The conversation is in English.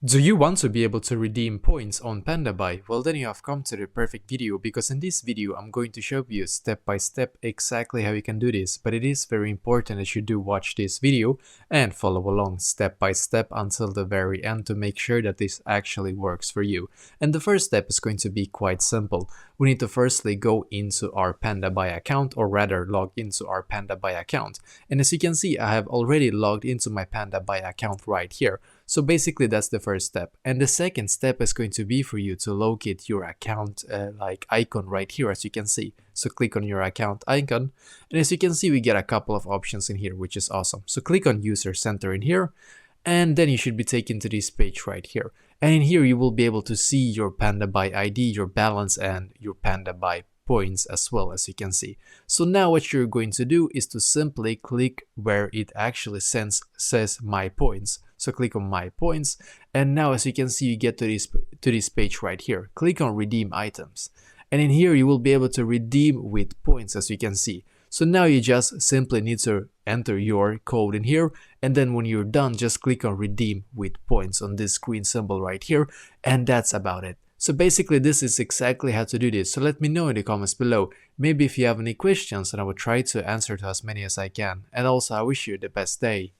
Do you want to be able to redeem points on Pandabuy? Well, then you have come to the perfect video, because in this video I'm going to show you step by step exactly how you can do this. But it is very important that you do watch this video and follow along step by step until the very end to make sure that this actually works for you. And the first step is going to be quite simple. We need to firstly go into our Pandabuy account, or rather log into our Pandabuy account. And as you can see, I have already logged into my Pandabuy account right here. So basically that's the first step. And the second step is going to be for you to locate your account like icon right here, as you can see. So click on your account icon, and as you can see we get a couple of options in here, which is awesome. So click on user center in here, and then you should be taken to this page right here. And in here you will be able to see your Pandabuy ID, your balance, and your Pandabuy points as well, as you can see. So now what you're going to do is to simply click where it actually says my points. So click on my points, and now as you can see you get to this page right here. Click on redeem items, and in here you will be able to redeem with points, as you can see. So now you just simply need to enter your code in here, and then when you're done just click on redeem with points on this green symbol right here, and that's about it. So basically this is exactly how to do this. So let me know in the comments below, maybe if you have any questions, and I will try to answer to as many as I can. And also I wish you the best day.